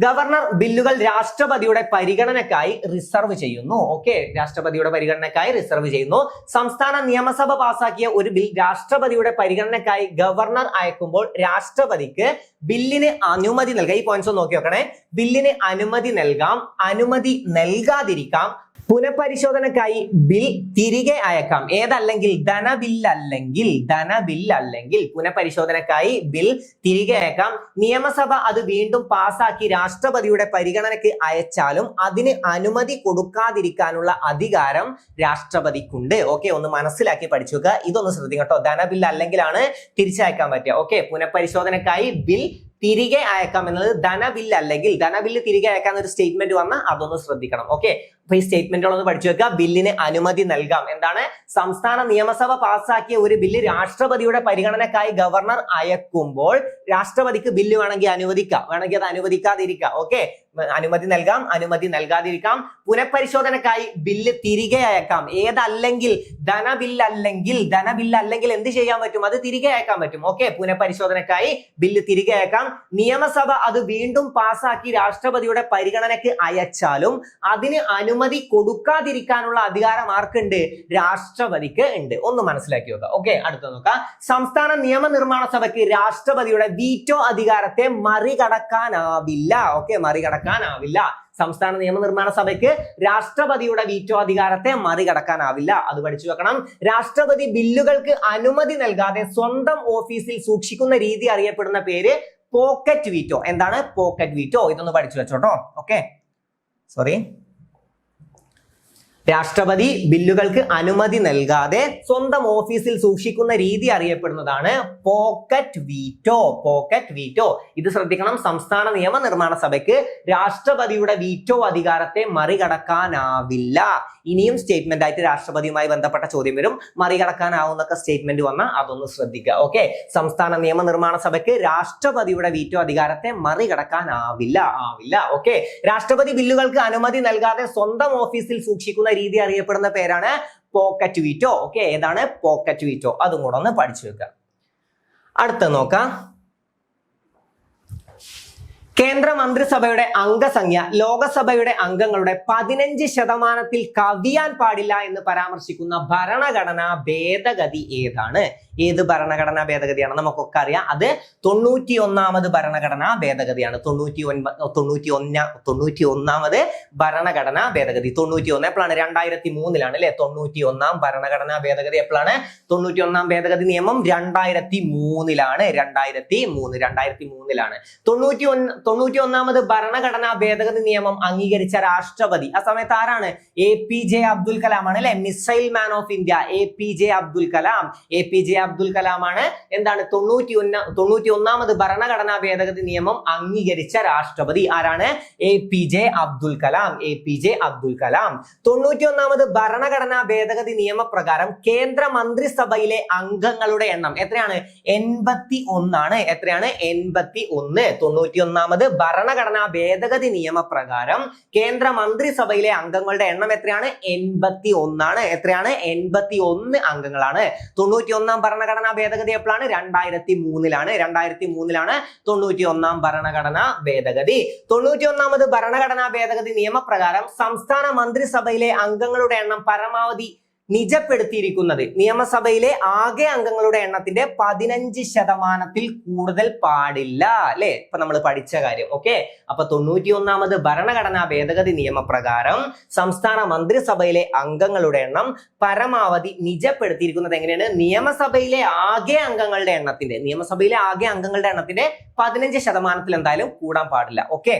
ഗവർണർ ബില്ലുകൾ രാഷ്ട്രപതിയുടെ പരിഗണനയ്ക്കായി റിസർവ് ചെയ്യുന്നു. ഓക്കെ, രാഷ്ട്രപതിയുടെ പരിഗണനയ്ക്കായി റിസർവ് ചെയ്യുന്നു. സംസ്ഥാന നിയമസഭ പാസാക്കിയ ഒരു ബിൽ രാഷ്ട്രപതിയുടെ പരിഗണനയ്ക്കായി ഗവർണർ അയക്കുമ്പോൾ രാഷ്ട്രപതിക്ക് ബില്ലിന് അനുമതി നൽകാം. ഈ പോയിന്റ്സ് ഒന്ന് നോക്കി നോക്കണേ. ബില്ലിന് അനുമതി നൽകാം, അനുമതി നൽകാതിരിക്കാം, പുനഃപരിശോധനയ്ക്കായി ബിൽ തിരികെ അയക്കാം. ഏതല്ലെങ്കിൽ? ധനബില്ലല്ലെങ്കിൽ പുനഃപരിശോധനയ്ക്കായി ബിൽ തിരികെ അയക്കാം. നിയമസഭ അത് വീണ്ടും പാസാക്കി രാഷ്ട്രപതിയുടെ പരിഗണനയ്ക്ക് അയച്ചാലും അതിന് അനുമതി കൊടുക്കാതിരിക്കാനുള്ള അധികാരം രാഷ്ട്രപതിക്കുണ്ട്. ഓക്കെ, ഒന്ന് മനസ്സിലാക്കി പഠിച്ചു വെക്കുക. ഇതൊന്ന് ശ്രദ്ധിക്കുക കേട്ടോ. ധനബില്ലല്ലെങ്കിലാണ് തിരിച്ചയക്കാൻ പറ്റുക. ഓക്കെ, പുനഃപരിശോധനയ്ക്കായി ബിൽ തിരികെ അയക്കാം എന്നത് ധനബില്ല് തിരികെ അയക്കാൻ ഒരു സ്റ്റേറ്റ്മെന്റ് വന്നാൽ അതൊന്ന് ശ്രദ്ധിക്കണം. ഓക്കെ, അപ്പൊ ഈ സ്റ്റേറ്റ്മെന്റുകളൊന്ന് പഠിച്ചു വെക്കുക. ബില്ലിന് അനുമതി നൽകാം. എന്താണ്? സംസ്ഥാന നിയമസഭ പാസാക്കിയ ഒരു ബില്ല് രാഷ്ട്രപതിയുടെ പരിഗണനയ്ക്കായി ഗവർണർ അയക്കുമ്പോൾ രാഷ്ട്രപതിക്ക് ബില്ല് വേണമെങ്കിൽ അനുവദിക്കാം, വേണമെങ്കിൽ അത് അനുവദിക്കാതിരിക്കാം. ഓക്കെ, അനുമതി നൽകാം, അനുമതി നൽകാതിരിക്കാം. പുനഃപരിശോധനയ്ക്കായി ബില്ല് തിരികെ അയക്കാം. ഏതല്ലെങ്കിൽ? ധനബില്ലല്ലെങ്കിൽ എന്ത് ചെയ്യാൻ പറ്റും? അത് തിരികെ അയക്കാൻ പറ്റും. ഓക്കെ, പുനഃപരിശോധനയ്ക്കായി ബില്ല് തിരികെ അയക്കാം. നിയമസഭ അത് വീണ്ടും പാസാക്കി രാഷ്ട്രപതിയുടെ പരിഗണനയ്ക്ക് അയച്ചാലും അതിന് അനുമതി കൊടുക്കാതിരിക്കാനുള്ള അധികാരം ആർക്കുണ്ട്? രാഷ്ട്രപതിക്ക് ഉണ്ട്. ഒന്ന് മനസ്സിലാക്കി നോക്കുക. ഓക്കെ, അടുത്ത നോക്കാം. സംസ്ഥാന നിയമനിർമ്മാണ സഭയ്ക്ക് രാഷ്ട്രപതിയുടെ വീറ്റോ അധികാരത്തെ മറികടക്കാനാവില്ല. ഓക്കെ, മറികടക്കാനാവില്ല. സംസ്ഥാന നിയമനിർമ്മാണ സഭയ്ക്ക് രാഷ്ട്രപതിയുടെ വീറ്റോ അധികാരത്തെ മറികടക്കാനാവില്ല. അത് പഠിച്ചു വെക്കണം. രാഷ്ട്രപതി ബില്ലുകൾക്ക് അനുമതി നൽകാതെ സ്വന്തം ഓഫീസിൽ സൂക്ഷിക്കുന്ന രീതി അറിയപ്പെടുന്ന പേര് പോക്കറ്റ് വീറ്റോ. എന്താണ്? Pocket veto. ഇതൊന്ന് പഠിച്ചു വെച്ചോട്ടോ. Okay, sorry. രാഷ്ട്രപതി ബില്ലുകൾക്ക് അനുമതി നൽകാതെ സ്വന്തം ഓഫീസിൽ സൂക്ഷിക്കുന്ന രീതി അറിയപ്പെടുന്നതാണ് പോക്കറ്റ് വീറ്റോ. ഇത് ശ്രദ്ധിക്കണം. സംസ്ഥാന നിയമനിർമ്മാണ സഭയ്ക്ക് രാഷ്ട്രപതിയുടെ വീറ്റോ അധികാരത്തെ മറികടക്കാനാവില്ല. ഇനിയും സ്റ്റേറ്റ്മെന്റ് ആയിട്ട് രാഷ്ട്രപതിയുമായി ബന്ധപ്പെട്ട ചോദ്യം വരും. മറികടക്കാനാവുന്നൊക്കെ സ്റ്റേറ്റ്മെന്റ് വന്നാൽ അതൊന്ന് ശ്രദ്ധിക്കുക. ഓക്കെ, സംസ്ഥാന നിയമനിർമ്മാണ സഭയ്ക്ക് രാഷ്ട്രപതിയുടെ വീറ്റോ അധികാരത്തെ മറികടക്കാനാവില്ല. ഓക്കെ, രാഷ്ട്രപതി ബില്ലുകൾക്ക് അനുമതി നൽകാതെ സ്വന്തം ഓഫീസിൽ സൂക്ഷിക്കുന്ന രീതി അറിയപ്പെടുന്ന പേരാണ് പോക്കറ്റ് വീറ്റോ. ഓക്കെ, ഏതാണ്? Pocket veto. അതും കൂടെ ഒന്ന് പഠിച്ചു വെക്കുക. അടുത്ത നോക്കാം. കേന്ദ്ര മന്ത്രിസഭയുടെ അംഗസംഖ്യ ലോകസഭയുടെ അംഗങ്ങളുടെ 15% കവിയാൻ പാടില്ല എന്ന് പരാമർശിക്കുന്ന ഭരണഘടനാ ഭേദഗതി ഏതാണ്? ഏത് ഭരണഘടനാ ഭേദഗതിയാണ്? നമുക്കൊക്കെ അറിയാം. അത് 91ാമത് ഭരണഘടനാ ഭേദഗതിയാണ്. 91ാമത് ഭരണഘടനാ ഭേദഗതി. 91 എപ്പോഴാണ്? 2003 അല്ലെ? 91ാം ഭരണഘടനാ ഭേദഗതി എപ്പോഴാണ്? 91ാം ഭേദഗതി നിയമം 2003 2003 91ാമത് ഭരണഘടനാ ഭേദഗതി നിയമം അംഗീകരിച്ച രാഷ്ട്രപതി ആ സമയത്ത് ആരാണ്? APJ അബ്ദുൽ കലാം ആണ് അല്ലെ? Missile man of India APJ Abdul Kalam ആണ്. എന്താണ്? 91ാമത് ഭരണഘടനാ ഭേദഗതി നിയമം അംഗീകരിച്ച രാഷ്ട്രപതി ആരാണ്? APJ അബ്ദുൽ കലാം. 91ാമത് ഭരണഘടനാ ഭേദഗതി നിയമപ്രകാരം കേന്ദ്ര മന്ത്രിസഭയിലെ അംഗങ്ങളുടെ എണ്ണം എത്രയാണ്? 81 ആണ്. എത്രയാണ്? 81. 91ാമത് ഒന്നാമത് ഭരണഘടനാ ഭേദഗതി നിയമപ്രകാരം കേന്ദ്ര മന്ത്രിസഭയിലെ അംഗങ്ങളുടെ എണ്ണം എത്രയാണ്? 81 എത്രയാണ്? 81 അംഗങ്ങളാണ്. 91 ഭരണഘടനാ ഭേദഗതി എപ്പോഴാണ്? 2003 2003 91 ഭരണഘടനാ ഭേദഗതി. 91 ഭരണഘടനാ ഭേദഗതി നിയമപ്രകാരം സംസ്ഥാന മന്ത്രിസഭയിലെ അംഗങ്ങളുടെ എണ്ണം പരമാവധി നിജപ്പെടുത്തിയിരിക്കുന്നത് നിയമസഭയിലെ ആകെ അംഗങ്ങളുടെ എണ്ണത്തിന്റെ 15% കൂടുതൽ പാടില്ല. അല്ലെ? ഇപ്പൊ നമ്മൾ പഠിച്ച കാര്യം. ഓക്കെ, അപ്പൊ 91 ഭരണഘടനാ ഭേദഗതി നിയമപ്രകാരം സംസ്ഥാന മന്ത്രിസഭയിലെ അംഗങ്ങളുടെ എണ്ണം പരമാവധി നിജപ്പെടുത്തിയിരിക്കുന്നത് എങ്ങനെയാണ്? നിയമസഭയിലെ ആകെ അംഗങ്ങളുടെ എണ്ണത്തിന്റെ 15% എന്തായാലും കൂടാൻ പാടില്ല. ഓക്കെ,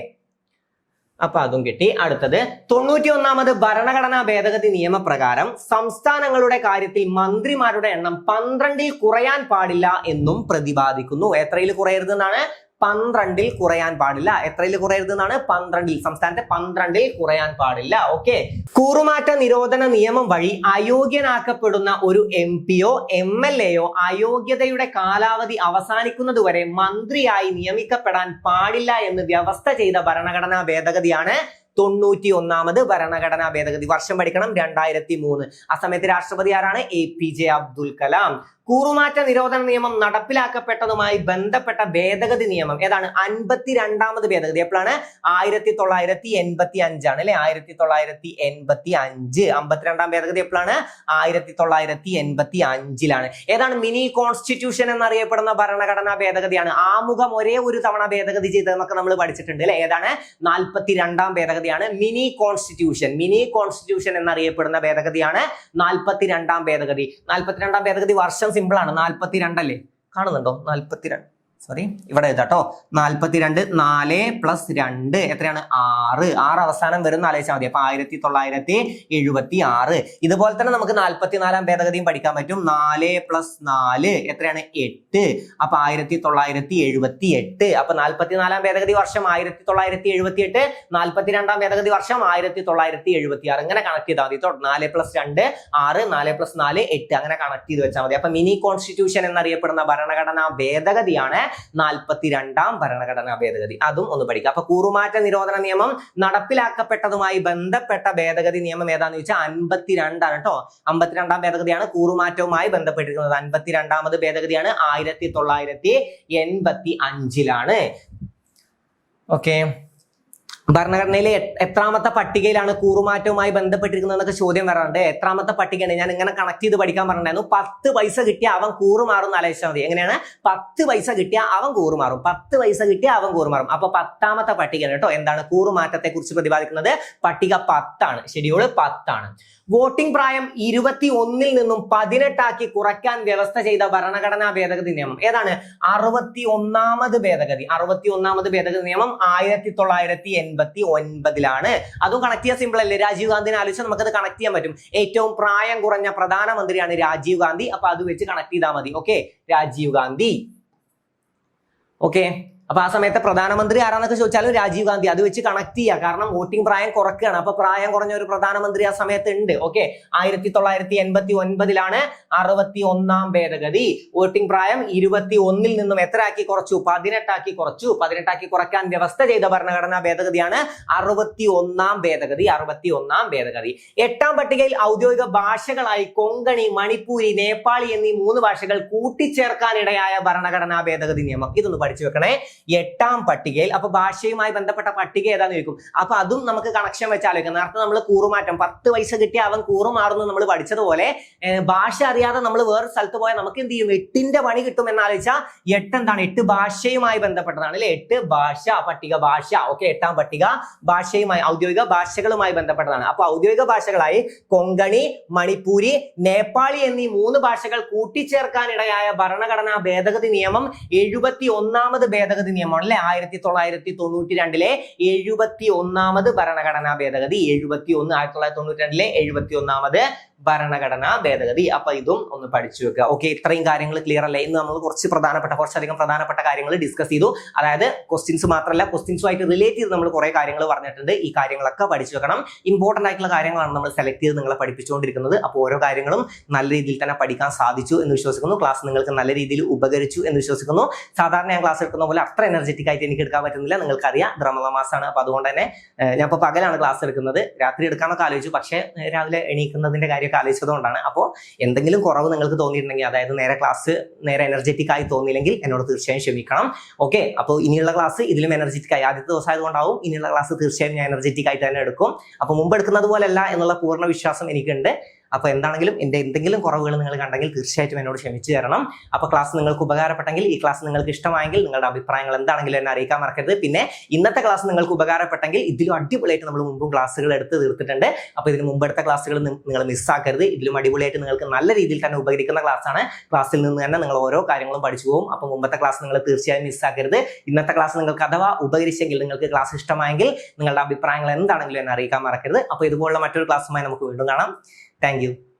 അപ്പൊ അതും കിട്ടി. അടുത്തത് 91 ഭരണഘടനാ ഭേദഗതി നിയമപ്രകാരം സംസ്ഥാനങ്ങളുടെ കാര്യത്തിൽ മന്ത്രിമാരുടെ എണ്ണം 12 കുറയാൻ പാടില്ല എന്നും പ്രതിപാദിക്കുന്നു. എത്രയിൽ കുറയരുതെന്നാണ്? 12 കുറയാൻ പാടില്ല. എത്രയിൽ കുറയരുതെന്നാണ്? 12. സംസ്ഥാനത്തെ 12 കുറയാൻ പാടില്ല. ഓക്കെ, കൂറുമാറ്റ നിരോധന നിയമം വഴി അയോഗ്യനാക്കപ്പെടുന്ന ഒരു MP-യോ MLA-യോ അയോഗ്യതയുടെ കാലാവധി അവസാനിക്കുന്നത് വരെ മന്ത്രിയായി നിയമിക്കപ്പെടാൻ പാടില്ല എന്ന് വ്യവസ്ഥ ചെയ്ത ഭരണഘടനാ ഭേദഗതിയാണ് 91 ഭരണഘടനാ ഭേദഗതി. വർഷം പഠിക്കണം, 2003. ആ സമയത്ത് രാഷ്ട്രപതി ആരാണ്? APJ അബ്ദുൽ കലാം. കൂറുമാറ്റ നിരോധന നിയമം നടപ്പിലാക്കപ്പെട്ടതുമായി ബന്ധപ്പെട്ട ഭേദഗതി നിയമം ഏതാണ്? 52 ഭേദഗതി. എപ്പോഴാണ്? 1985 ആണ് അല്ലെ? 1985. 52 ഭേദഗതി എപ്പോഴാണ്? 1985 ഏതാണ്? മിനി കോൺസ്റ്റിറ്റ്യൂഷൻ എന്നറിയപ്പെടുന്ന ഭരണഘടനാ ഭേദഗതിയാണ്. ആമുഖം ഒരേ ഒരു തവണ ഭേദഗതി ചെയ്തതെന്നൊക്കെ നമ്മൾ പഠിച്ചിട്ടുണ്ട് അല്ലെ? ഏതാണ്? 42 ഭേദഗതിയാണ് മിനി കോൺസ്റ്റിറ്റ്യൂഷൻ. മിനി കോൺസ്റ്റിറ്റ്യൂഷൻ എന്നറിയപ്പെടുന്ന ഭേദഗതിയാണ് 42 ഭേദഗതി. 42 ഭേദഗതി വർഷം സിമ്പിൾ ആണ്. 42 അല്ലേ? കാണുന്നുണ്ടോ? 42. സോറി, ഇവിടെ എഴുതാട്ടോ. 42 4 + 2 എത്രയാണ്? 6. 6 അവസാനം വരുന്ന ആലോചിച്ചാൽ മതി. അപ്പൊ 1976. ഇതുപോലെ തന്നെ നമുക്ക് 44 ഭേദഗതിയും പഠിക്കാൻ പറ്റും. 4 + 4 എത്രയാണ്? 8. അപ്പൊ 1978. അപ്പൊ 44 ഭേദഗതി വർഷം 1978, 42 ഭേദഗതി വർഷം 1976. ഇങ്ങനെ കണക്ട് ചെയ്താൽ മതി. 4 + 2 6, 4 + 4 8 അങ്ങനെ കണക്ട് ചെയ്ത് വെച്ചാൽ മതി. അപ്പൊ മിനി കോൺസ്റ്റിറ്റ്യൂഷൻ എന്നറിയപ്പെടുന്ന ഭരണഘടനാ ഭേദഗതിയാണ് 42 ഭരണഘടനാ ഭേദഗതി. അതും ഒന്ന് പഠിക്കുക. അപ്പൊ കൂറുമാറ്റ നിരോധന നിയമം നടപ്പിലാക്കപ്പെട്ടതുമായി ബന്ധപ്പെട്ട ഭേദഗതി നിയമം ഏതാന്ന് ചോദിച്ചാൽ 52 ആണ് കേട്ടോ. 52 ഭേദഗതിയാണ് കൂറുമാറ്റവുമായി ബന്ധപ്പെട്ടിരിക്കുന്നത്. 52 ഭേദഗതിയാണ് 1985. ഓക്കെ, ഭരണഘടനയിലെ എത്രാമത്തെ പട്ടികയിലാണ് കൂറുമാറ്റവുമായി ബന്ധപ്പെട്ടിരിക്കുന്നത് എന്നൊക്കെ ചോദ്യം വരാറുണ്ട്. എത്രാമത്തെ പട്ടികയാണ്? ഞാൻ ഇങ്ങനെ കണക്ട് ചെയ്ത് പഠിക്കാൻ പറഞ്ഞിട്ടുണ്ടായിരുന്നു. 10 പൈസ കിട്ടിയ അവൻ കൂറുമാറും എന്ന് ആലോചിച്ചാൽ മതി. എങ്ങനെയാണ്? 10 പൈസ കിട്ടിയ അവൻ കൂറുമാറും. 10 പൈസ കിട്ടിയ അവൻ കൂറുമാറും. അപ്പൊ 10ാമത്തെ പട്ടികയാണ് കേട്ടോ. എന്താണ്? കൂറുമാറ്റത്തെ കുറിച്ച് പ്രതിപാദിക്കുന്നത് പട്ടിക 10 ആണ്. ഷെഡ്യൂൾ 10 ആണ്. വോട്ടിംഗ് പ്രായം 21 നിന്നും 18 കുറയ്ക്കാൻ വ്യവസ്ഥ ചെയ്ത ഭരണഘടനാ ഭേദഗതി നിയമം ഏതാണ്? 61 ഭേദഗതി. 61 ഭേദഗതി നിയമം 1989. അതും കണക്ട് ചെയ്യാൻ സിമ്പിൾ അല്ലേ? രാജീവ് ഗാന്ധിനെ ആലോചിച്ചാൽ നമുക്കത് കണക്ട് ചെയ്യാൻ പറ്റും. ഏറ്റവും പ്രായം കുറഞ്ഞ പ്രധാനമന്ത്രിയാണ് രാജീവ് ഗാന്ധി. അപ്പൊ അത് വെച്ച് കണക്ട് ചെയ്താൽ മതി. ഓക്കെ, രാജീവ് ഗാന്ധി. ഓക്കെ, അപ്പൊ ആ സമയത്ത് പ്രധാനമന്ത്രി ആരാന്നൊക്കെ ചോദിച്ചാലും രാജീവ് ഗാന്ധി. അത് വെച്ച് കണക്ട് ചെയ്യുക. കാരണം വോട്ടിംഗ് പ്രായം കുറക്കുകയാണ്. അപ്പൊ പ്രായം കുറഞ്ഞ ഒരു പ്രധാനമന്ത്രി ആ സമയത്ത് ഉണ്ട്. ഓക്കെ, 1989 61 ഭേദഗതി. വോട്ടിംഗ് പ്രായം 21 നിന്നും എത്രയാക്കി കുറച്ചു? 18 കുറച്ചു. 18 കുറയ്ക്കാൻ വ്യവസ്ഥ ചെയ്ത ഭരണഘടനാ ഭേദഗതിയാണ് 61 ഭേദഗതി. 61 ഭേദഗതി. 8ാം പട്ടികയിൽ ഔദ്യോഗിക ഭാഷകളായി കൊങ്കണി, മണിപ്പൂരി, നേപ്പാളി എന്നീ 3 ഭാഷകൾ കൂട്ടിച്ചേർക്കാനിടയായ ഭരണഘടനാ ഭേദഗതി നിയമം. ഇതൊന്ന് പഠിച്ചു വെക്കണേ. 8ാം പട്ടികയിൽ. അപ്പൊ ഭാഷയുമായി ബന്ധപ്പെട്ട പട്ടിക ഏതാന്ന് ചോദിക്കും. അപ്പൊ അതും നമുക്ക് കണക്ഷൻ വെച്ച് ആലോചിക്കാം. നേരത്തെ നമ്മൾ കൂറുമാറ്റം 10 പൈസ കിട്ടിയ അവൻ കൂറുമാറുന്നു നമ്മൾ പഠിച്ചതുപോലെ ഭാഷ അറിയാതെ നമ്മൾ വേറെ സ്ഥലത്ത് പോയാൽ നമുക്ക് എന്ത് ചെയ്യും? 8ന്റെ പണി കിട്ടും എന്നാലോചിച്ചാൽ 8 എന്താണ്? 8 ഭാഷയുമായി ബന്ധപ്പെട്ടതാണ് അല്ലെ? 8 ഭാഷ പട്ടിക ഭാഷ. ഓക്കെ, 8ാം പട്ടിക ഭാഷയുമായി ഔദ്യോഗിക ഭാഷകളുമായി ബന്ധപ്പെട്ടതാണ്. അപ്പൊ ഔദ്യോഗിക ഭാഷകളായി കൊങ്കണി, മണിപ്പൂരി, നേപ്പാളി എന്നീ 3 ഭാഷകൾ കൂട്ടിച്ചേർക്കാനിടയായ ഭരണഘടനാ ഭേദഗതി നിയമം 71 ഭേദഗതി നിയമമാണ് അല്ലെ? 1992 71 ഭരണഘടനാ ഭേദഗതി. 71 1992 71 ഭരണഘടനാ ഭേദഗതി. അപ്പൊ ഇതും ഒന്ന് പഠിച്ചു വെക്കുക. ഓക്കെ, ഇത്രയും കാര്യങ്ങൾ ക്ലിയർ അല്ലേ? ഇന്ന് നമ്മൾ കുറച്ചധികം പ്രധാനപ്പെട്ട കാര്യങ്ങൾ ഡിസ്കസ് ചെയ്തു. അതായത് ക്വസ്റ്റ്യൻസ് മാത്രമല്ല, ക്വസ്റ്റ്യൻസുമായിട്ട് റിലേറ്റ് ചെയ്ത് നമ്മൾ കുറെ കാര്യങ്ങൾ പറഞ്ഞിട്ടുണ്ട്. ഈ കാര്യങ്ങളൊക്കെ പഠിച്ചു വെക്കണം. ഇമ്പോർട്ടന്റ് ആയിട്ടുള്ള കാര്യങ്ങളാണ് നമ്മൾ സെലക്ട് ചെയ്ത് നിങ്ങളെ പഠിപ്പിച്ചുകൊണ്ടിരിക്കുന്നത്. അപ്പോൾ ഓരോ കാര്യങ്ങളും നല്ല രീതിയിൽ തന്നെ പഠിക്കാൻ സാധിച്ചു എന്ന് വിശ്വസിക്കുന്നു. ക്ലാസ് നിങ്ങൾക്ക് നല്ല രീതിയിൽ ഉപകരിച്ചു എന്ന് വിശ്വസിക്കുന്നു. സാധാരണ ഞാൻ ക്ലാസ് എടുക്കുന്ന പോലെ അത്ര എനർജറ്റിക് ആയിട്ട് എനിക്ക് എടുക്കാൻ പറ്റുന്നില്ല. നിങ്ങൾക്കറിയാം, റമദാൻ മാസമാണ്. അപ്പൊ അതുകൊണ്ട് തന്നെ ഞാൻ ഇപ്പോൾ പകലാണ് ക്ലാസ് എടുക്കുന്നത്. രാത്രി എടുക്കാനൊക്കെ ആലോചിച്ചു, പക്ഷേ രാവിലെ എണീക്കുന്നതിന്റെ കാര്യമൊക്കെ ആലോചിച്ചതുകൊണ്ടാണ്. അപ്പോൾ എന്തെങ്കിലും കുറവ് നിങ്ങൾക്ക് തോന്നിയിട്ടുണ്ടെങ്കിൽ, അതായത് നേരെ എനർജറ്റിക് ആയി തോന്നിയില്ലെങ്കിൽ എന്നോട് തീർച്ചയായും ക്ഷമിക്കണം. ഓക്കെ, അപ്പോൾ ഇനിയുള്ള ക്ലാസ് ഇതിലും എനർജറ്റിക് ആയി, ആദ്യത്തെ ദിവസം ആയതുകൊണ്ടാവും. ഇനിയുള്ള ക്ലാസ് തീർച്ചയായും ഞാൻ എനർജറ്റിക് ആയിട്ട് തന്നെ എടുക്കും. അപ്പോൾ മുമ്പ് എടുക്കുന്നത് പോലെയല്ല എന്നുള്ള പൂർണ്ണ വിശ്വാസം എനിക്കുണ്ട്. അപ്പോൾ എന്താണെങ്കിലും എൻ്റെ എന്തെങ്കിലും കുറവുകൾ നിങ്ങൾ കണ്ടെങ്കിൽ തീർച്ചയായിട്ടും എന്നോട് ക്ഷമിച്ചു തരണം. അപ്പോൾ ക്ലാസ് നിങ്ങൾക്ക് ഉപകാരപ്പെട്ടെങ്കിൽ, ഈ ക്ലാസ് നിങ്ങൾക്ക് ഇഷ്ടമായെങ്കിൽ നിങ്ങളുടെ അഭിപ്രായങ്ങൾ എന്താണെങ്കിലും എന്നെ അറിയിക്കാൻ മറക്കരുത്. പിന്നെ ഇന്നത്തെ ക്ലാസ് നിങ്ങൾക്ക് ഉപകാരപ്പെട്ടെങ്കിൽ ഇതിലും അടിപൊളിയായിട്ട് നമ്മൾ മുമ്പും ക്ലാസ്സുകൾ എടുത്ത് തീർത്തിട്ടുണ്ട്. അപ്പോൾ ഇതിന് മുമ്പെടുത്ത ക്ലാസ്സുകൾ നിങ്ങൾ മിസ്സാക്കരുത്. ഇതിലും അടിപൊളിയായിട്ട് നിങ്ങൾക്ക് നല്ല രീതിയിൽ തന്നെ ഉപകരിക്കുന്ന ക്ലാസ്സാണ്. ക്ലാസ്സിൽ നിന്ന് തന്നെ നിങ്ങൾ ഓരോ കാര്യങ്ങളും പഠിച്ചു പോകും. അപ്പോൾ മുമ്പത്തെ ക്ലാസ് നിങ്ങൾ തീർച്ചയായും മിസ്സാക്കരുത്. ഇന്നത്തെ ക്ലാസ് നിങ്ങൾക്ക് അഥവാ ഉപകരിച്ചെങ്കിൽ, നിങ്ങൾക്ക് ക്ലാസ് ഇഷ്ടമായെങ്കിൽ നിങ്ങളുടെ അഭിപ്രായങ്ങൾ എന്താണെങ്കിലും എന്നെ അറിയിക്കാൻ മറക്കരുത്. അപ്പോൾ ഇതുപോലുള്ള മറ്റൊരു ക്ലാസ്സുമായി നമുക്ക് വീണ്ടും കാണാം. Thank you.